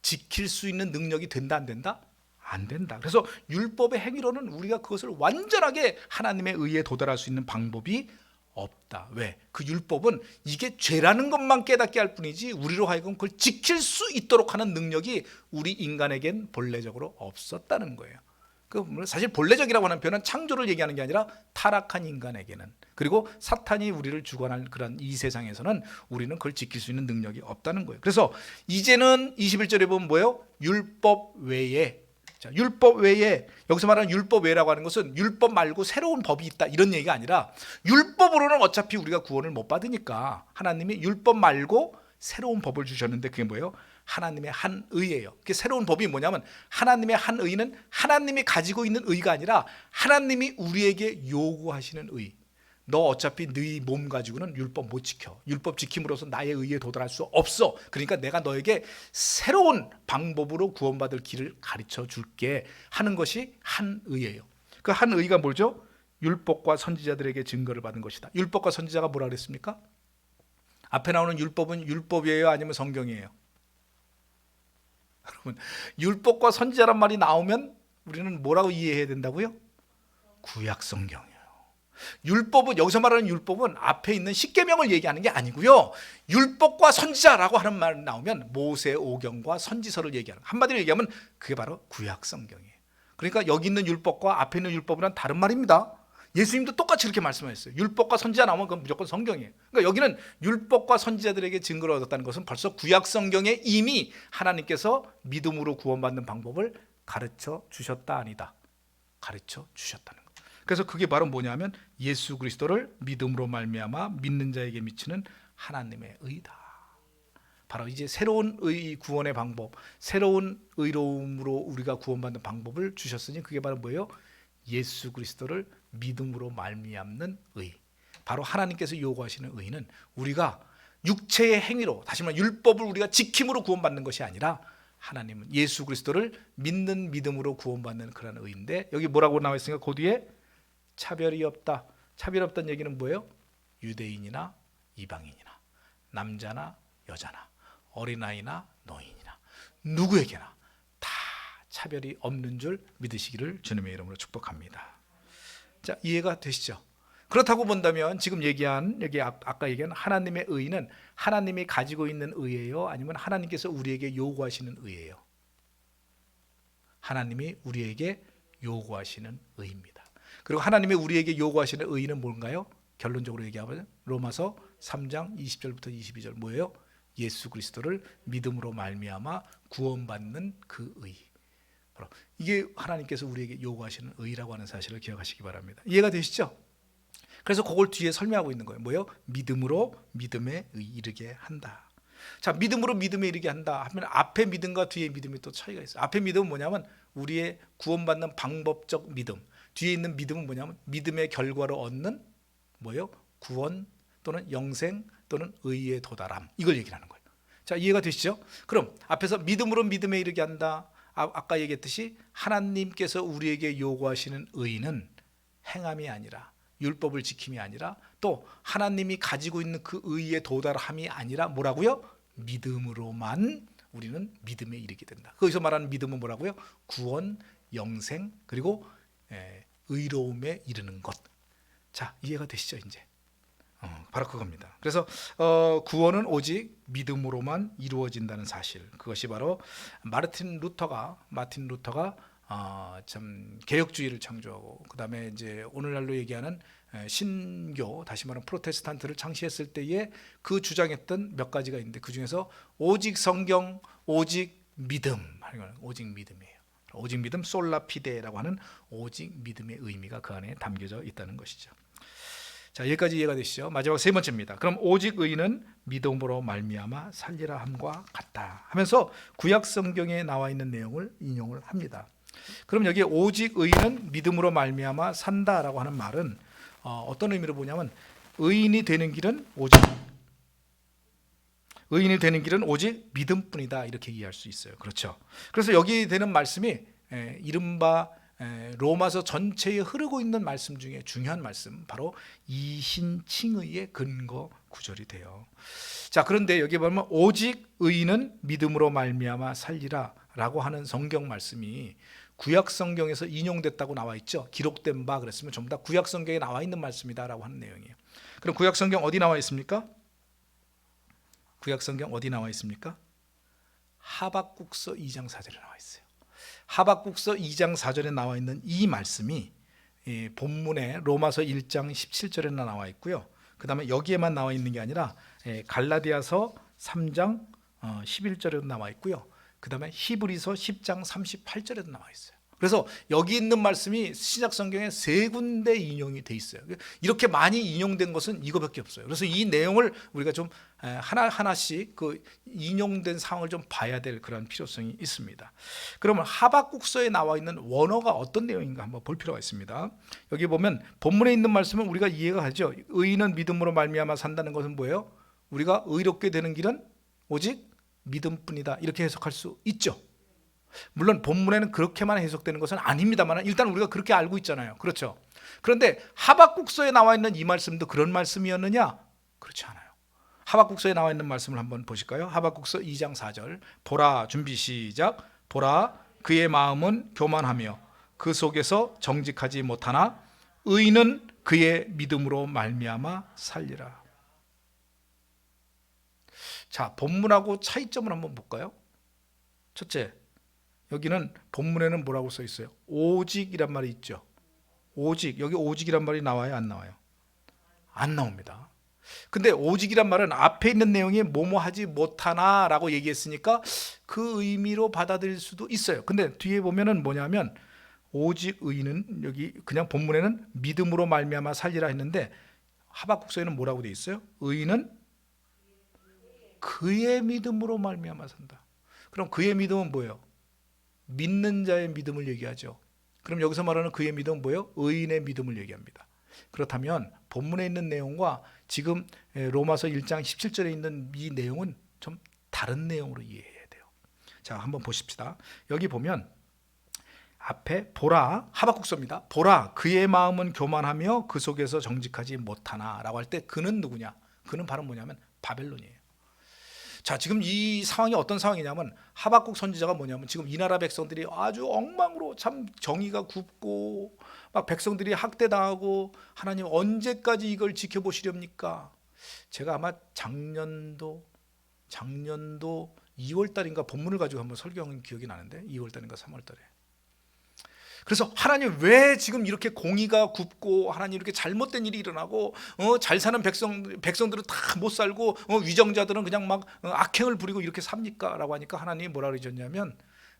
지킬 수 있는 능력이 된다 안 된다? 안 된다. 그래서 율법의 행위로는 우리가 그것을 완전하게 하나님의 의에 도달할 수 있는 방법이 없다. 왜? 그 율법은 이게 죄라는 것만 깨닫게 할 뿐이지 우리로 하여금 그걸 지킬 수 있도록 하는 능력이 우리 인간에겐 본래적으로 없었다는 거예요. 사실 본래적이라고 하는 표현은 창조를 얘기하는 게 아니라 타락한 인간에게는, 그리고 사탄이 우리를 주관할 그런 이 세상에서는 우리는 그걸 지킬 수 있는 능력이 없다는 거예요. 그래서 이제는 21절에 보면 뭐예요? 율법 외에, 자, 율법 외에, 여기서 말하는 율법 외라고 하는 것은 율법 말고 새로운 법이 있다 이런 얘기가 아니라, 율법으로는 어차피 우리가 구원을 못 받으니까 하나님이 율법 말고 새로운 법을 주셨는데 그게 뭐예요? 하나님의 한 의예요. 그 새로운 법이 뭐냐면, 하나님의 한 의는 하나님이 가지고 있는 의가 아니라 하나님이 우리에게 요구하시는 의. 너 어차피 네 몸 가지고는 율법 못 지켜. 율법 지킴으로써 나의 의에 도달할 수 없어. 그러니까 내가 너에게 새로운 방법으로 구원받을 길을 가르쳐 줄게 하는 것이 한 의예요. 그 한 의가 뭐죠? 율법과 선지자들에게 증거를 받은 것이다. 율법과 선지자가 뭐라 그랬습니까? 앞에 나오는 율법은 율법이에요, 아니면 성경이에요? 여러분, 율법과 선지자란 말이 나오면 우리는 뭐라고 이해해야 된다고요? 구약 성경이에요. 율법은, 여기서 말하는 율법은 앞에 있는 십계명을 얘기하는 게 아니고요, 율법과 선지자라고 하는 말 나오면 모세 오경과 선지서를 얘기하는, 한마디로 얘기하면 그게 바로 구약 성경이에요. 그러니까 여기 있는 율법과 앞에 있는 율법이란 다른 말입니다. 예수님도 똑같이 그렇게 말씀하셨어요. 율법과 선지자 나오면 그건 무조건 성경이에요. 그러니까 여기는 율법과 선지자들에게 증거를 얻었다는 것은 벌써 구약 성경에 이미 하나님께서 믿음으로 구원받는 방법을 가르쳐 주셨다 아니다, 가르쳐 주셨다는 거예요. 그래서 그게 바로 뭐냐면 예수 그리스도를 믿음으로 말미암아 믿는 자에게 미치는 하나님의 의다. 바로 이제 새로운 의 구원의 방법, 새로운 의로움으로 우리가 구원받는 방법을 주셨으니 그게 바로 뭐예요? 예수 그리스도를 믿음으로 말미암는 의. 바로 하나님께서 요구하시는 의는 우리가 육체의 행위로, 다시 말해 율법을 우리가 지킴으로 구원받는 것이 아니라 하나님은 예수 그리스도를 믿는 믿음으로 구원받는 그런 의인데, 여기 뭐라고 나와 있으니까 그 뒤에 차별이 없다. 차별이 없다는 얘기는 뭐예요? 유대인이나 이방인이나 남자나 여자나 어린아이나 노인이나 누구에게나 다 차별이 없는 줄 믿으시기를 주님의 이름으로 축복합니다. 자, 이해가 되시죠? 그렇다고 본다면 지금 얘기한, 여기 아까 얘기한 하나님의 의는 하나님이 가지고 있는 의예요, 아니면 하나님께서 우리에게 요구하시는 의예요? 하나님이 우리에게 요구하시는 의입니다. 그리고 하나님이 우리에게 요구하시는 의는 뭔가요? 결론적으로 얘기하면 로마서 3장 20절부터 22절 뭐예요? 예수 그리스도를 믿음으로 말미암아 구원받는 그 의. 바로 이게 하나님께서 우리에게 요구하시는 의라고 하는 사실을 기억하시기 바랍니다. 이해가 되시죠? 그래서 그걸 뒤에 설명하고 있는 거예요. 뭐예요? 믿음으로 믿음에 이르게 한다. 자, 믿음으로 믿음에 이르게 한다 하면 앞에 믿음과 뒤에 믿음이 또 차이가 있어요. 앞에 믿음은 뭐냐면 우리의 구원받는 방법적 믿음, 뒤에 있는 믿음은 뭐냐면 믿음의 결과로 얻는 뭐예요? 구원 또는 영생 또는 의에 도달함, 이걸 얘기를 하는 거예요. 자, 이해가 되시죠? 그럼 앞에서 믿음으로 믿음에 이르게 한다, 아까 얘기했듯이 하나님께서 우리에게 요구하시는 의는 행함이 아니라, 율법을 지킴이 아니라, 또 하나님이 가지고 있는 그 의에 도달함이 아니라 뭐라고요? 믿음으로만 우리는 믿음에 이르게 된다. 거기서 말하는 믿음은 뭐라고요? 구원, 영생, 그리고 의로움에 이르는 것. 자, 이해가 되시죠? 이제 바로 그겁니다. 그래서 구원은 오직 믿음으로만 이루어진다는 사실, 그것이 바로 마틴 루터가 참 개혁주의를 창조하고, 그 다음에 이제 오늘날로 얘기하는 신교, 다시 말하면 프로테스탄트를 창시했을 때에 그 주장했던 몇 가지가 있는데, 그 중에서 오직 성경, 오직 믿음, 오직 믿음이에요. 오직 믿음, 솔라피데라고 하는 오직 믿음의 의미가 그 안에 담겨져 있다는 것이죠. 자, 여기까지 이해가 되시죠? 마지막 세 번째입니다. 그럼 오직 의는 믿음으로 말미암아 살리라 함과 같다 하면서 구약 성경에 나와 있는 내용을 인용을 합니다. 그럼 여기 오직 의는 믿음으로 말미암아 산다라고 하는 말은 어떤 의미로 보냐면, 의인이 되는 길은 오직 믿음뿐이다, 이렇게 이해할 수 있어요. 그렇죠? 그래서 여기 되는 말씀이 이른바 로마서 전체에 흐르고 있는 말씀 중에 중요한 말씀, 바로 이신칭의의 근거 구절이 돼요. 자, 그런데 여기 보면 오직 의인은 믿음으로 말미암아 살리라 라고 하는 성경 말씀이 구약 성경에서 인용됐다고 나와 있죠. 기록된 바 그랬으면 전부 다 구약 성경에 나와 있는 말씀이다 라고 하는 내용이에요. 그럼 구약 성경 어디 나와 있습니까? 구약 성경 어디 나와 있습니까? 하박국서 2장 4절에 나와 있어요. 하박국서 2장 4절에 나와 있는 이 말씀이 본문에 로마서 1장 17절에 나와 있고요. 그 다음에 여기에만 나와 있는 게 아니라 갈라디아서 3장 11절에도 나와 있고요. 그 다음에 히브리서 10장 38절에도 나와 있어요. 그래서 여기 있는 말씀이 신약 성경에 3군데 인용이 돼 있어요. 이렇게 많이 인용된 것은 이거밖에 없어요. 그래서 이 내용을 우리가 좀 하나하나씩 그 인용된 상황을 좀 봐야 될 그런 필요성이 있습니다. 그러면 하박국서에 나와 있는 원어가 어떤 내용인가 한번 볼 필요가 있습니다. 여기 보면 본문에 있는 말씀은 우리가 이해가 하죠. 의인은 믿음으로 말미암아 산다는 것은 뭐예요? 우리가 의롭게 되는 길은 오직 믿음뿐이다, 이렇게 해석할 수 있죠. 물론 본문에는 그렇게만 해석되는 것은 아닙니다만 일단 우리가 그렇게 알고 있잖아요. 그렇죠? 그런데 하박국서에 나와 있는 이 말씀도 그런 말씀이었느냐? 그렇지 않아요. 하박국서에 나와 있는 말씀을 한번 보실까요? 하박국서 2장 4절 보라, 준비 시작. 보라, 그의 마음은 교만하며 그 속에서 정직하지 못하나 의인은 그의 믿음으로 말미암아 살리라. 자, 본문하고 차이점을 한번 볼까요? 첫째, 여기는 본문에는 뭐라고 써 있어요? 오직이란 말이 있죠. 오직, 여기 오직이란 말이 나와요, 안 나와요? 안 나옵니다. 근데 오직이란 말은 앞에 있는 내용이 뭐뭐 하지 못하나 라고 얘기했으니까 그 의미로 받아들일 수도 있어요. 근데 뒤에 보면은 뭐냐면 오직 의인은, 여기 그냥 본문에는 믿음으로 말미암아 살리라 했는데 하박국서에는 뭐라고 돼 있어요? 의인은 그의 믿음으로 말미암아 산다. 그럼 그의 믿음은 뭐예요? 믿는 자의 믿음을 얘기하죠. 그럼 여기서 말하는 그의 믿음은 뭐예요? 의인의 믿음을 얘기합니다. 그렇다면 본문에 있는 내용과 지금 로마서 1장 17절에 있는 이 내용은 좀 다른 내용으로 이해해야 돼요. 자, 한번 보십시다. 여기 보면 앞에 보라, 하박국서입니다. 보라, 그의 마음은 교만하며 그 속에서 정직하지 못하나 라고 할 때 그는 누구냐? 그는 바로 뭐냐면 바벨론이에요. 자, 지금 이 상황이 어떤 상황이냐면 하박국 선지자가 뭐냐면 지금 이 나라 백성들이 아주 엉망으로 참 정의가 굽고 막 백성들이 학대당하고 하나님 언제까지 이걸 지켜보시렵니까? 제가 아마 작년도 2월 달인가 본문을 가지고 한번 설교한 기억이 나는데 2월 달인가 3월 달에. 그래서 하나님 왜 지금 이렇게 공의가 굽고 하나님 이렇게 잘못된 일이 일어나고 잘 사는 백성들은 다 못 살고 위정자들은 그냥 막 악행을 부리고 이렇게 삽니까? 라고 하니까 하나님이 뭐라 그러셨냐면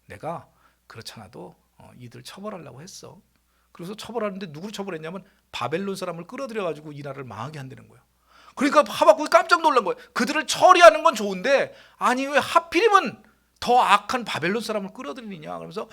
내가 그렇잖아도 이들 처벌하려고 했어. 그래서 처벌하는데 누구를 처벌했냐면 바벨론 사람을 끌어들여 가지고 이 나라를 망하게 한다는 거예요. 그러니까 하박국이 깜짝 놀란 거예요. 그들을 처리하는 건 좋은데 아니 왜 하필이면 더 악한 바벨론 사람을 끌어들이느냐. 그러면서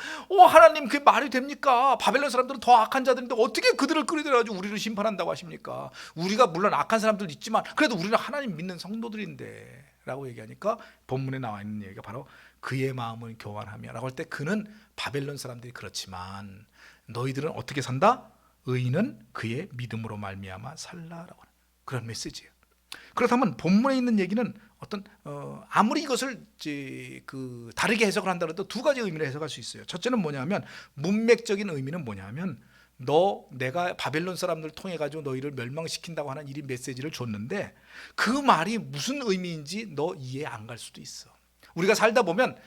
하나님 그게 말이 됩니까? 바벨론 사람들은 더 악한 자들인데 어떻게 그들을 끌어들여가지고 우리를 심판한다고 하십니까? 우리가 물론 악한 사람들도 있지만 그래도 우리는 하나님 믿는 성도들인데 라고 얘기하니까 본문에 나와 있는 얘기가 바로 그의 마음은 교만하며 라고 할 때 그는 바벨론 사람들이 그렇지만 너희들은 어떻게 산다? 의인은 그의 믿음으로 말미암아 살라라고 하는 그런 메시지예요. 그렇다면 본문에 있는 얘기는 어떤 아무리 이것을 다르게 해석을 한다 해도 두 가지 의미로 해석할 수 있어요. 첫째는 뭐냐면 문맥적인 의미는 뭐냐면 내가 바벨론 사람들을 통해 가지고 너희를 멸망시킨다고 하는 이 메시지를 줬는데 그 말이 무슨 의미인지 너 이해 안 갈 수도 있어. 우리가 살다 보면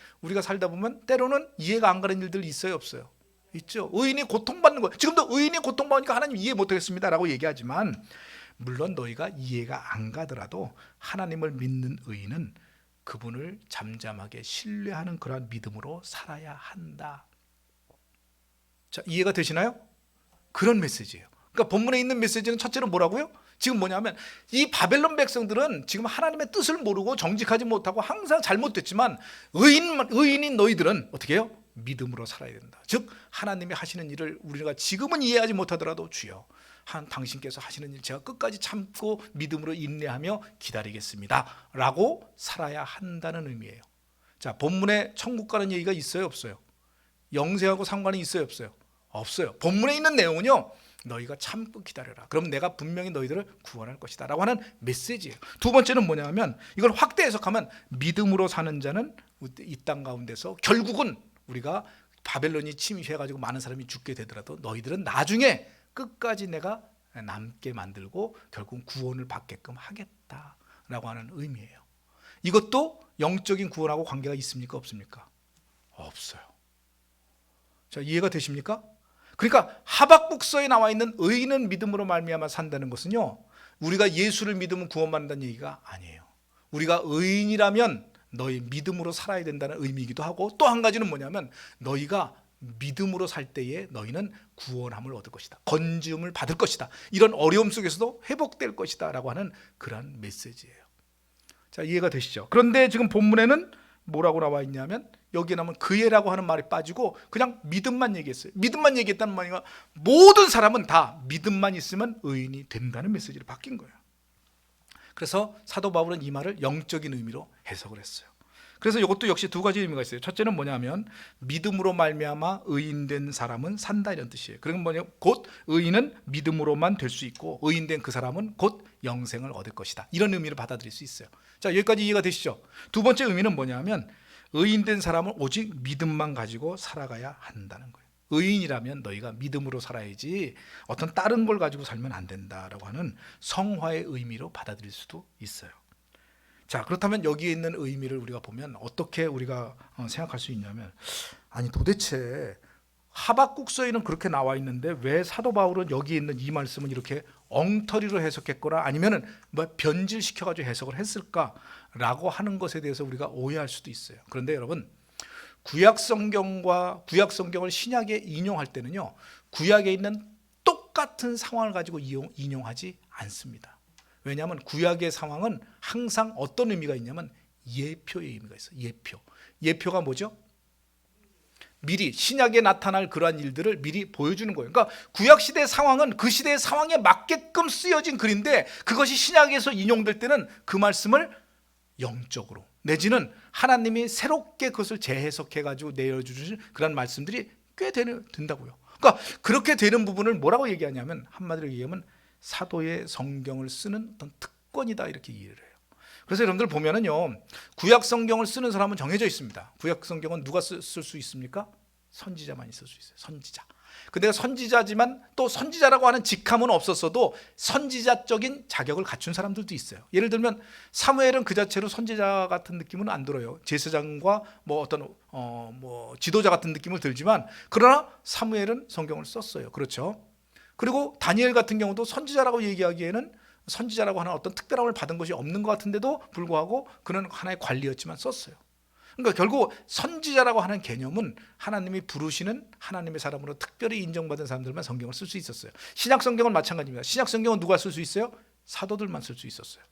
때로는 이해가 안 가는 일들 있어요, 없어요? 있죠. 의인이 고통받는 거예요. 지금도 의인이 고통받으니까 하나님 이해 못하겠습니다라고 얘기하지만 물론 너희가 이해가 안 가더라도 하나님을 믿는 의인은 그분을 잠잠하게 신뢰하는 그러한 믿음으로 살아야 한다. 자, 이해가 되시나요? 그런 메시지예요. 그러니까 본문에 있는 메시지는 첫째로 뭐라고요? 지금 뭐냐면 이 바벨론 백성들은 지금 하나님의 뜻을 모르고 정직하지 못하고 항상 잘못됐지만 의인인 너희들은 어떻게 해요? 믿음으로 살아야 된다. 즉 하나님이 하시는 일을 우리가 지금은 이해하지 못하더라도 주여 당신께서 하시는 일 제가 끝까지 참고 믿음으로 인내하며 기다리겠습니다 라고 살아야 한다는 의미예요. 자, 본문에 천국 가는 얘기가 있어요, 없어요? 영생하고 상관이 있어요, 없어요? 없어요. 본문에 있는 내용은요 너희가 참고 기다려라. 그럼 내가 분명히 너희들을 구원할 것이다 라고 하는 메시지예요. 두 번째는 뭐냐면 이걸 확대 해석하면 믿음으로 사는 자는 이 땅 가운데서 결국은 우리가 바벨론이 침입해가지고 많은 사람이 죽게 되더라도 너희들은 나중에 끝까지 내가 남게 만들고 결국 구원을 받게끔 하겠다라고 하는 의미예요. 이것도 영적인 구원하고 관계가 있습니까? 없습니까? 없어요. 자, 이해가 되십니까? 그러니까 하박국서에 나와 있는 의인은 믿음으로 말미암아 산다는 것은요, 우리가 예수를 믿으면 구원받는다는 얘기가 아니에요. 우리가 의인이라면 너희 믿음으로 살아야 된다는 의미이기도 하고, 또 한 가지는 뭐냐면 너희가 믿음으로 살 때에 너희는 구원함을 얻을 것이다, 건지음을 받을 것이다, 이런 어려움 속에서도 회복될 것이다 라고 하는 그러한 메시지예요. 자, 이해가 되시죠? 그런데 지금 본문에는 뭐라고 나와 있냐면 여기에 나오면 그애라고 하는 말이 빠지고 그냥 믿음만 얘기했어요. 믿음만 얘기했다는 말이가 모든 사람은 다 믿음만 있으면 의인이 된다는 메시지로 바뀐 거예요. 그래서 사도 바울은 이 말을 영적인 의미로 해석을 했어요. 그래서 이것도 역시 두 가지 의미가 있어요. 첫째는 뭐냐면 믿음으로 말미암아 의인된 사람은 산다, 이런 뜻이에요. 그건 뭐냐, 곧 의인은 믿음으로만 될 수 있고 의인된 그 사람은 곧 영생을 얻을 것이다, 이런 의미를 받아들일 수 있어요. 자, 여기까지 이해가 되시죠? 두 번째 의미는 뭐냐면 의인된 사람은 오직 믿음만 가지고 살아가야 한다는 거예요. 의인이라면 너희가 믿음으로 살아야지 어떤 다른 걸 가지고 살면 안 된다라고 하는 성화의 의미로 받아들일 수도 있어요. 자, 그렇다면 여기에 있는 의미를 우리가 보면 어떻게 우리가 생각할 수 있냐면, 아니 도대체 하박국서에는 그렇게 나와 있는데 왜 사도 바울은 여기에 있는 이 말씀은 이렇게 엉터리로 해석했거나 아니면은 뭐 변질시켜가지고 해석을 했을까라고 하는 것에 대해서 우리가 오해할 수도 있어요. 그런데 여러분, 구약 성경을 신약에 인용할 때는요, 구약에 있는 똑같은 상황을 가지고 인용하지 않습니다. 왜냐하면 구약의 상황은 항상 어떤 의미가 있냐면 예표의 의미가 있어요. 예표가 뭐죠? 미리 신약에 나타날 그러한 일들을 미리 보여주는 거예요. 그러니까 구약 시대의 상황은 그 시대의 상황에 맞게끔 쓰여진 글인데, 그것이 신약에서 인용될 때는 그 말씀을 영적으로 내지는 하나님이 새롭게 그것을 재해석해가지고 내어주신 그런 말씀들이 꽤 된다고요. 그러니까 그렇게 되는 부분을 뭐라고 얘기하냐면, 한마디로 얘기하면 사도의 성경을 쓰는 어떤 특권이다, 이렇게 이해를 해요. 그래서 여러분들 보면은요, 구약 성경을 쓰는 사람은 정해져 있습니다. 구약 성경은 누가 쓸 수 있습니까? 선지자만이 쓸 수 있어요. 선지자. 근데 선지자지만 또 선지자라고 하는 직함은 없었어도 선지자적인 자격을 갖춘 사람들도 있어요. 예를 들면 사무엘은 그 자체로 선지자 같은 느낌은 안 들어요. 제사장과 뭐 어떤 뭐 지도자 같은 느낌을 들지만, 그러나 사무엘은 성경을 썼어요. 그렇죠? 그리고 다니엘 같은 경우도 선지자라고 얘기하기에는 선지자라고 하는 어떤 특별함을 받은 것이 없는 것 같은데도 불구하고 그는 하나의 관리였지만 썼어요. 그러니까 결국 선지자라고 하는 개념은 하나님이 부르시는 하나님의 사람으로 특별히 인정받은 사람들만 성경을 쓸 수 있었어요. 신약 성경은 마찬가지입니다. 신약 성경은 누가 쓸 수 있어요? 사도들만 쓸 수 있었어요.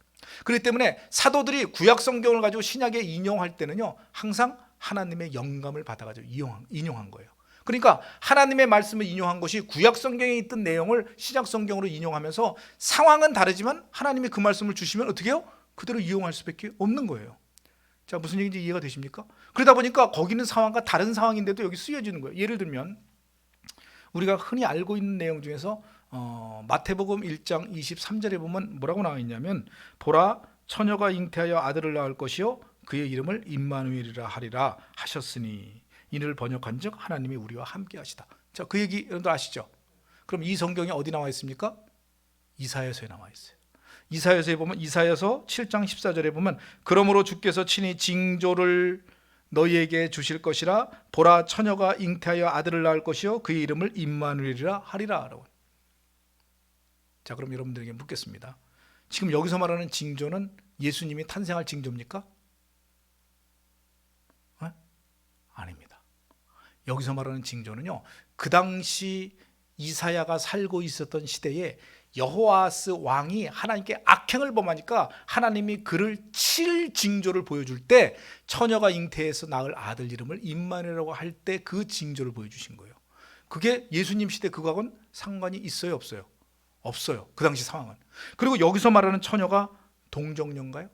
그렇기 때문에 사도들이 구약 성경을 가지고 신약에 인용할 때는요, 항상 하나님의 영감을 받아가지고 인용한 거예요. 그러니까 하나님의 말씀을 인용한 것이 구약 성경에 있던 내용을 신약 성경으로 인용하면서 상황은 다르지만 하나님이 그 말씀을 주시면 어떻게 해요? 그대로 이용할 수밖에 없는 거예요. 자, 무슨 얘기인지 이해가 되십니까? 그러다 보니까 거기 있는 상황과 다른 상황인데도 여기 쓰여지는 거예요. 예를 들면 우리가 흔히 알고 있는 내용 중에서 마태복음 1장 23절에 보면 뭐라고 나와 있냐면, 보라, 처녀가 잉태하여 아들을 낳을 것이요 그의 이름을 임마누엘이라 하리라 하셨으니 이를 번역한즉 하나님이 우리와 함께 하시다. 자, 그 얘기 여러분들 아시죠? 그럼 이 성경이 어디 나와 있습니까? 이사야서에 나와 있어요. 이사야서에 보면, 이사야서 7장 14절에 보면, 그러므로 주께서 친히 징조를 너희에게 주실 것이라, 보라, 처녀가 잉태하여 아들을 낳을 것이요 그의 이름을 임마누엘이라 하리라. 자, 그럼 여러분들에게 묻겠습니다. 지금 여기서 말하는 징조는 예수님이 탄생할 징조입니까? 아닙니다. 여기서 말하는 징조는요, 그 당시 이사야가 살고 있었던 시대에 여호아스 왕이 하나님께 악행을 범하니까 하나님이 그를 칠 징조를 보여줄 때, 처녀가 잉태해서 낳을 아들 이름을 임마누엘이라고 할 때 그 징조를 보여주신 거예요. 그게 예수님 시대 그거하고는 상관이 있어요, 없어요? 없어요. 그 당시 상황은. 그리고 여기서 말하는 처녀가 동정녀인가요?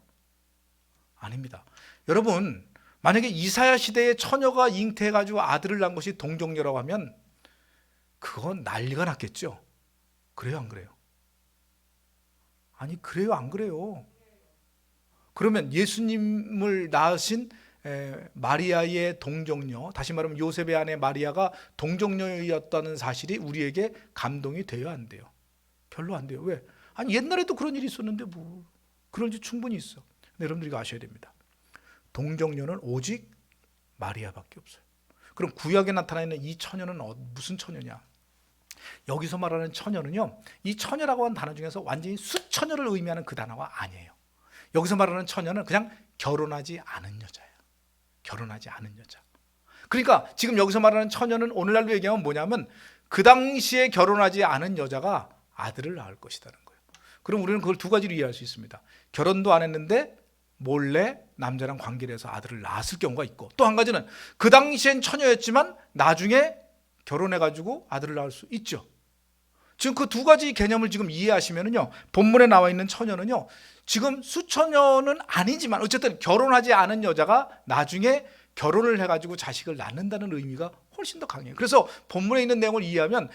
아닙니다. 여러분, 만약에 이사야 시대에 처녀가 잉태해가지고 아들을 낳은 것이 동정녀라고 하면 그건 난리가 났겠죠. 그래요, 안 그래요? 아니, 그래요, 안 그래요? 그러면 예수님을 낳으신 마리아의 동정녀, 다시 말하면 요셉의 아내 마리아가 동정녀였다는 사실이 우리에게 감동이 돼야 안 돼요? 별로 안 돼요. 왜? 아니, 옛날에도 그런 일이 있었는데 뭐 그런 일 충분히 있어. 근데 여러분들이 아셔야 됩니다. 동정녀는 오직 마리아밖에 없어요. 그럼 구약에 나타나 있는 이 처녀는 무슨 처녀냐? 여기서 말하는 처녀는요, 이 처녀라고 하는 단어 중에서 완전히 수처녀를 의미하는 그 단어가 아니에요. 여기서 말하는 처녀는 그냥 결혼하지 않은 여자예요. 결혼하지 않은 여자. 그러니까 지금 여기서 말하는 처녀는 오늘날로 얘기하면 뭐냐면 그 당시에 결혼하지 않은 여자가 아들을 낳을 것이라는 거예요. 그럼 우리는 그걸 두 가지로 이해할 수 있습니다. 결혼도 안 했는데 몰래 남자랑 관계를 해서 아들을 낳았을 경우가 있고, 또 한 가지는 그 당시엔 처녀였지만 나중에 결혼해가지고 아들을 낳을 수 있죠. 지금 그 두 가지 개념을 지금 이해하시면은요, 본문에 나와 있는 처녀는요, 지금 수처녀는 아니지만 어쨌든 결혼하지 않은 여자가 나중에 결혼을 해가지고 자식을 낳는다는 의미가 훨씬 더 강해요. 그래서 본문에 있는 내용을 이해하면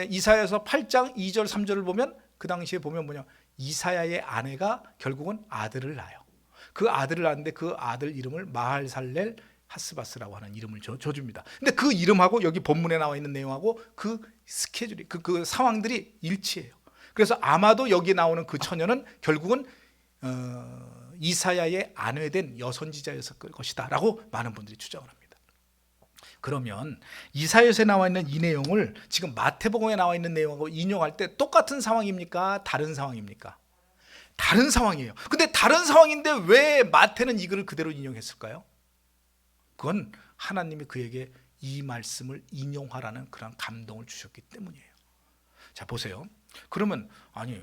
이사야서 8장 2절 3절을 보면 그 당시에 보면 뭐냐, 이사야의 아내가 결국은 아들을 낳아요. 그 아들을 낳는데 그 아들 이름을 마할살렐 하스바스라고 하는 이름을 줘줍니다. 근데 그 이름하고 여기 본문에 나와 있는 내용하고 그 스케줄이 그 상황들이 일치해요. 그래서 아마도 여기 나오는 그 처녀는 결국은 이사야의 아내된 여선지자였을 것이다 라고 많은 분들이 추정을 합니다. 그러면 이사야서에 나와 있는 이 내용을 지금 마태복음에 나와 있는 내용하고 인용할 때 똑같은 상황입니까? 다른 상황입니까? 다른 상황이에요. 근데 다른 상황인데 왜 마태는 이 글을 그대로 인용했을까요? 그건 하나님이 그에게 이 말씀을 인용하라는 그런 감동을 주셨기 때문이에요. 자, 보세요. 그러면 아니,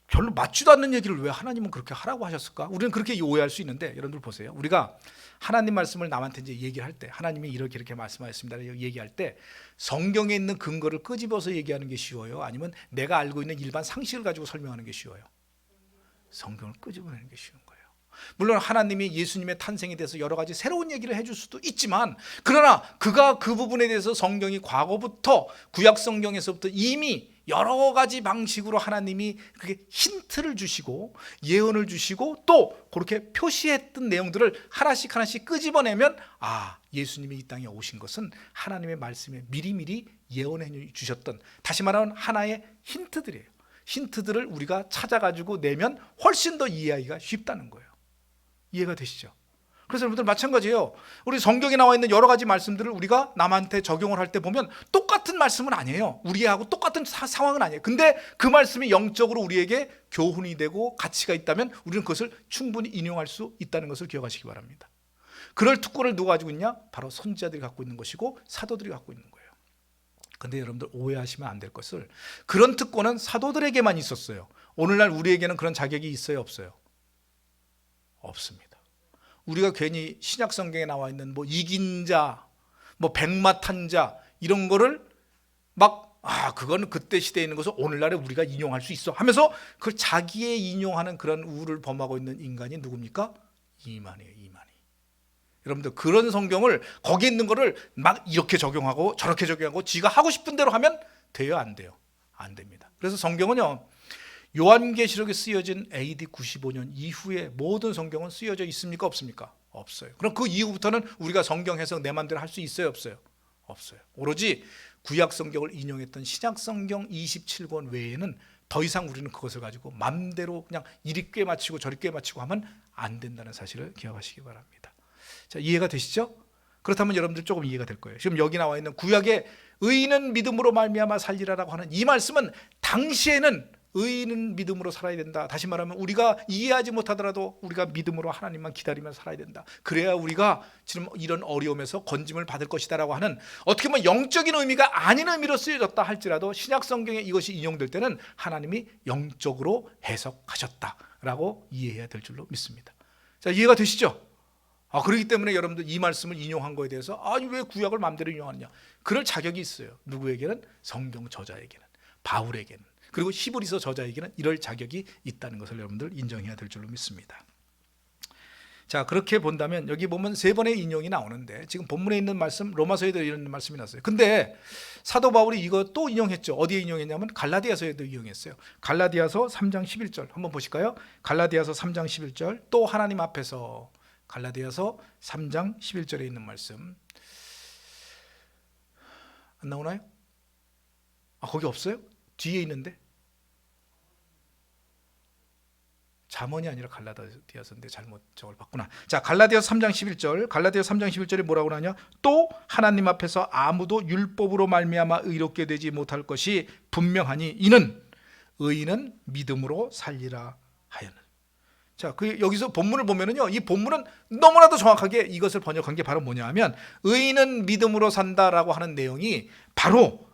별로 맞지도 않는 얘기를 왜 하나님은 그렇게 하라고 하셨을까? 우리는 그렇게 오해할 수 있는데, 여러분들 보세요. 우리가 하나님 말씀을 남한테 이제 얘기를 할 때, 하나님이 이렇게 말씀하셨습니다 얘기할 때 성경에 있는 근거를 끄집어서 얘기하는 게 쉬워요? 아니면 내가 알고 있는 일반 상식을 가지고 설명하는 게 쉬워요? 성경을 끄집어내는 게 쉬운 거예요. 물론 하나님이 예수님의 탄생에 대해서 여러 가지 새로운 얘기를 해줄 수도 있지만, 그러나 그가 그 부분에 대해서 성경이 과거부터 구약 성경에서부터 이미 여러 가지 방식으로 하나님이 그게 힌트를 주시고 예언을 주시고 또 그렇게 표시했던 내용들을 하나씩 하나씩 끄집어내면, 아, 예수님이 이 땅에 오신 것은 하나님의 말씀에 미리미리 예언해 주셨던, 다시 말하면 하나의 힌트들이에요. 힌트들을 우리가 찾아가지고 내면 훨씬 더 이해하기가 쉽다는 거예요. 이해가 되시죠? 그래서 여러분들 마찬가지예요. 우리 성경에 나와 있는 여러 가지 말씀들을 우리가 남한테 적용을 할 때 보면 똑같은 말씀은 아니에요. 우리하고 똑같은 상황은 아니에요. 근데 그 말씀이 영적으로 우리에게 교훈이 되고 가치가 있다면 우리는 그것을 충분히 인용할 수 있다는 것을 기억하시기 바랍니다. 그럴 특권을 누가 가지고 있냐? 바로 선지자들이 갖고 있는 것이고 사도들이 갖고 있는 거예요. 근데 여러분들 오해하시면 안 될 것을, 그런 특권은 사도들에게만 있었어요. 오늘날 우리에게는 그런 자격이 있어요, 없어요? 없습니다. 우리가 괜히 신약 성경에 나와 있는 뭐 이긴 자, 뭐 백마탄 자 이런 거를 막 그거는 그때 시대에 있는 것을 오늘날에 우리가 인용할 수 있어 하면서 그걸 자기에 인용하는 그런 우를 범하고 있는 인간이 누굽니까? 이만이에요, 이만이. 여러분들 그런 성경을 거기 있는 거를 막 이렇게 적용하고 저렇게 적용하고 지가 하고 싶은 대로 하면 돼요, 안 돼요? 안 됩니다. 그래서 성경은요, 요한계시록에 쓰여진 AD 95년 이후에 모든 성경은 쓰여져 있습니까? 없습니까? 없어요. 그럼 그 이후부터는 우리가 성경 해석 내 마음대로 할 수 있어요? 없어요? 없어요. 오로지 구약 성경을 인용했던 신약 성경 27권 외에는 더 이상 우리는 그것을 가지고 마음대로 그냥 이리 꽤 맞추고 저리 꽤 맞추고 하면 안 된다는 사실을 기억하시기 바랍니다. 자, 이해가 되시죠? 그렇다면 여러분들 조금 이해가 될 거예요. 지금 여기 나와 있는 구약의 의인은 믿음으로 말미암아 살리라라고 하는 이 말씀은 당시에는 의인은 믿음으로 살아야 된다. 다시 말하면 우리가 이해하지 못하더라도 우리가 믿음으로 하나님만 기다리면서 살아야 된다. 그래야 우리가 지금 이런 어려움에서 건짐을 받을 것이다라고 하는, 어떻게 보면 영적인 의미가 아닌 의미로 쓰여졌다 할지라도 신약 성경에 이것이 인용될 때는 하나님이 영적으로 해석하셨다라고 이해해야 될 줄로 믿습니다. 자, 이해가 되시죠? 그렇기 때문에 여러분들 이 말씀을 인용한 거에 대해서 아니 왜 구약을 마음대로 인용하느냐, 그럴 자격이 있어요. 누구에게는? 성경 저자에게는, 바울에게는, 그리고 히브리서 저자에게는 이럴 자격이 있다는 것을 여러분들 인정해야 될 줄로 믿습니다. 자, 그렇게 본다면 여기 보면 세 번의 인용이 나오는데 지금 본문에 있는 말씀, 로마서에도 이런 말씀이 났어요. 근데 사도 바울이 이거 또 인용했죠. 어디에 인용했냐면 갈라디아서에도 인용했어요. 갈라디아서 3장 11절 한번 보실까요? 갈라디아서 3장 11절, 또 하나님 앞에서, 갈라디아서 3장 11절에 있는 말씀 안 나오나요? 거기 없어요? 뒤에 있는데? 잠언이 아니라 갈라디아서인데 잘못 저걸 봤구나. 자, 갈라디아서 3장 11절, 갈라디아서 3장 11절에 뭐라고 하냐? 또 하나님 앞에서 아무도 율법으로 말미암아 의롭게 되지 못할 것이 분명하니 이는 의인은 믿음으로 살리라 하였는. 자, 여기서 본문을 보면은요, 이 본문은 너무나도 정확하게 이것을 번역한 게 바로 뭐냐 하면, 의인은 믿음으로 산다라고 하는 내용이 바로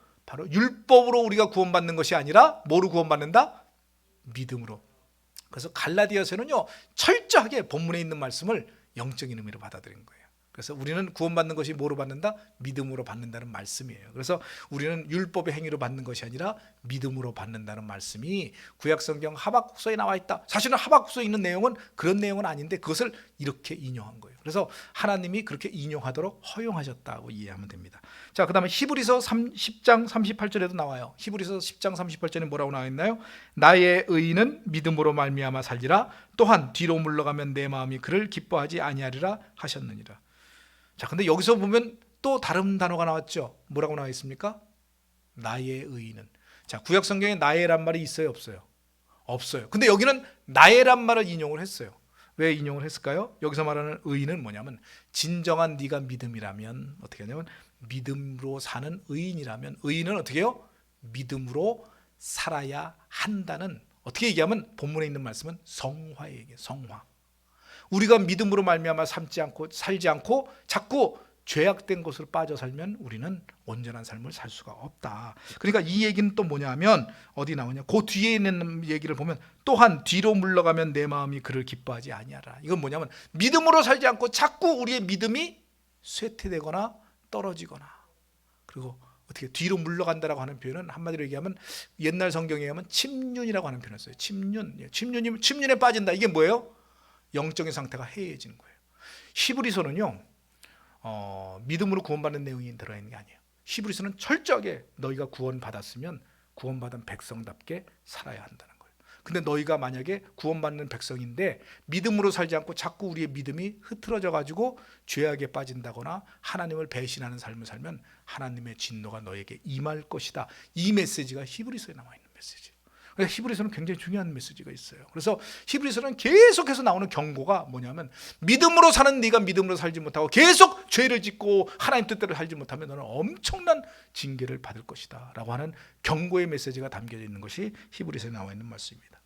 율법으로 우리가 구원받는 것이 아니라 뭐로 구원받는다? 믿음으로. 그래서 갈라디아서는요, 철저하게 본문에 있는 말씀을 영적인 의미로 받아들인 거예요. 그래서 우리는 구원받는 것이 뭐로 받는다? 믿음으로 받는다는 말씀이에요. 그래서 우리는 율법의 행위로 받는 것이 아니라 믿음으로 받는다는 말씀이 구약성경 하박국서에 나와 있다. 사실은 하박국서에 있는 내용은 그런 내용은 아닌데 그것을 이렇게 인용한 거예요. 그래서 하나님이 그렇게 인용하도록 허용하셨다고 이해하면 됩니다. 자, 그 다음에 히브리서 10장 38절에도 나와요. 히브리서 10장 38절에 뭐라고 나와 있나요? 나의 의인은 믿음으로 말미암아 살리라. 또한 뒤로 물러가면 내 마음이 그를 기뻐하지 아니하리라 하셨느니라. 자, 근데 여기서 보면 또 다른 단어가 나왔죠. 뭐라고 나와 있습니까? 나의 의인은. 자, 구약 성경에 나의란 말이 있어요, 없어요? 없어요. 근데 여기는 나의란 말을 인용을 했어요. 왜 인용을 했을까요? 여기서 말하는 의인은 뭐냐면, 진정한 네가 믿음이라면, 어떻게 하냐면 믿음으로 사는 의인이라면, 의인은 어떻게 해요? 믿음으로 살아야 한다는, 어떻게 얘기하면 본문에 있는 말씀은 성화의 얘기예요. 성화. 우리가 믿음으로 말미암아 살지 않고 자꾸 죄악된 것으로 빠져 살면 우리는 온전한 삶을 살 수가 없다. 그러니까 이 얘기는 또 뭐냐면, 어디 나오냐? 그 뒤에 있는 얘기를 보면, 또한 뒤로 물러가면 내 마음이 그를 기뻐하지 아니하라. 이건 뭐냐면, 믿음으로 살지 않고 자꾸 우리의 믿음이 쇠퇴되거나 떨어지거나, 그리고 어떻게 뒤로 물러간다라고 하는 표현은 한마디로 얘기하면, 옛날 성경에 의하면 침륜이라고 하는 표현을 써요. 침륜에 빠진다. 이게 뭐예요? 영적인 상태가 해이해지는 거예요. 히브리서는요, 믿음으로 구원받는 내용이 들어있는 게 아니에요. 히브리서는 철저하게 너희가 구원받았으면 구원받은 백성답게 살아야 한다는 거예요. 근데 너희가 만약에 구원받는 백성인데 믿음으로 살지 않고 자꾸 우리의 믿음이 흐트러져 가지고 죄악에 빠진다거나 하나님을 배신하는 삶을 살면 하나님의 진노가 너에게 임할 것이다. 이 메시지가 히브리서에 나와 있는 메시지예요. 히브리서는 굉장히 중요한 메시지가 있어요. 그래서 히브리서는 계속해서 나오는 경고가 뭐냐면, 믿음으로 사는 네가 믿음으로 살지 못하고 계속 죄를 짓고 하나님 뜻대로 살지 못하면 너는 엄청난 징계를 받을 것이다 라고 하는 경고의 메시지가 담겨져 있는 것이 히브리서에 나와 있는 말씀입니다.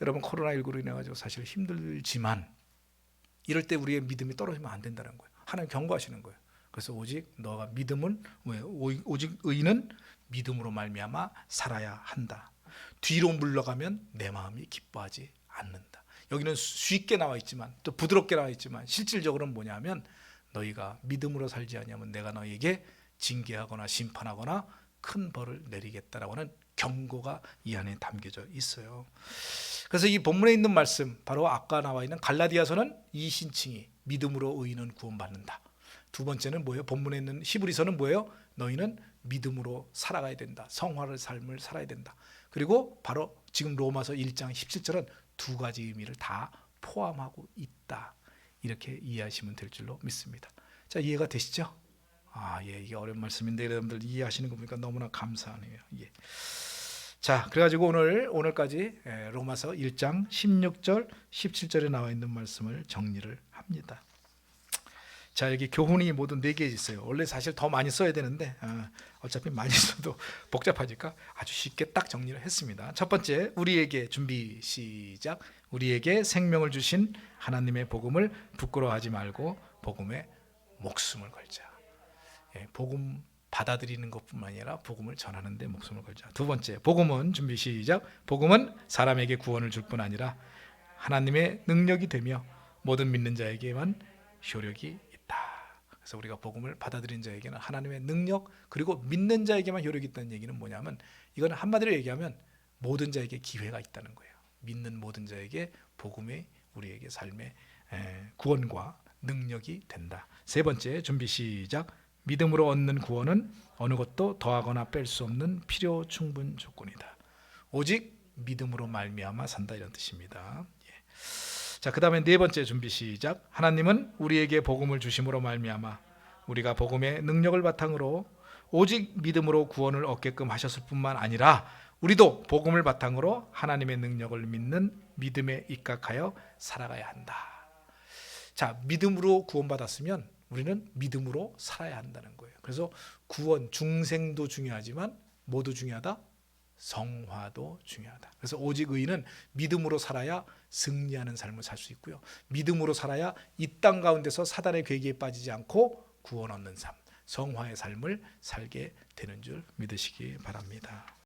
여러분, 코로나19로 인해 가지고 사실 힘들지만 이럴 때 우리의 믿음이 떨어지면 안 된다는 거예요. 하나님 경고하시는 거예요. 그래서 오직 너가 오직 의인은 믿음으로 말미암아 살아야 한다. 뒤로 물러가면 내 마음이 기뻐하지 않는다. 여기는 쉽게 나와 있지만 또 부드럽게 나와 있지만 실질적으로는 뭐냐면, 너희가 믿음으로 살지 않으면 내가 너희에게 징계하거나 심판하거나 큰 벌을 내리겠다라고 하는 경고가 이 안에 담겨져 있어요. 그래서 이 본문에 있는 말씀, 바로 아까 나와 있는 갈라디아서는 이 신칭이 믿음으로 의인은 구원받는다. 두 번째는 뭐예요? 본문에 있는 히브리서는 뭐예요? 너희는 믿음으로 살아가야 된다. 성화를 삶을 살아야 된다. 그리고 바로 지금 로마서 1장 17절은 두 가지 의미를 다 포함하고 있다. 이렇게 이해하시면 될 줄로 믿습니다. 자, 이해가 되시죠? 예, 이게 어려운 말씀인데 여러분들 이해하시는 거 보니까 너무나 감사하네요. 예. 자, 그래가지고 오늘까지 로마서 1장 16절, 17절에 나와 있는 말씀을 정리를 합니다. 자, 여기 교훈이 모두 4개 있어요. 원래 사실 더 많이 써야 되는데 어차피 많이 써도 복잡하니까 아주 쉽게 딱 정리를 했습니다. 첫 번째, 우리에게 준비 시작. 우리에게 생명을 주신 하나님의 복음을 부끄러워하지 말고 복음에 목숨을 걸자. 복음 받아들이는 것뿐만 아니라 복음을 전하는 데 목숨을 걸자. 두 번째, 복음은 준비 시작. 복음은 사람에게 구원을 줄 뿐 아니라 하나님의 능력이 되며 모든 믿는 자에게만 효력이 그래서 우리가 복음을 받아들인 자에게는 하나님의 능력, 그리고 믿는 자에게만 효력이 있다는 얘기는 뭐냐면, 이거는 한마디로 얘기하면 모든 자에게 기회가 있다는 거예요. 믿는 모든 자에게 복음이 우리에게 삶에 구원과 능력이 된다. 세 번째, 준비 시작. 믿음으로 얻는 구원은 어느 것도 더하거나 뺄 수 없는 필요 충분 조건이다. 오직 믿음으로 말미암아 산다, 이런 뜻입니다. 자, 그 다음에 네 번째, 준비 시작. 하나님은 우리에게 복음을 주심으로 말미암아 우리가 복음의 능력을 바탕으로 오직 믿음으로 구원을 얻게끔 하셨을 뿐만 아니라 우리도 복음을 바탕으로 하나님의 능력을 믿는 믿음에 입각하여 살아가야 한다. 자, 믿음으로 구원받았으면 우리는 믿음으로 살아야 한다는 거예요. 그래서 구원, 중생도 중요하지만 뭐도 중요하다? 성화도 중요하다. 그래서 오직 의인은 믿음으로 살아야 승리하는 삶을 살 수 있고요. 믿음으로 살아야 이 땅 가운데서 사단의 괴기에 빠지지 않고 구원 얻는 삶, 성화의 삶을 살게 되는 줄 믿으시기 바랍니다.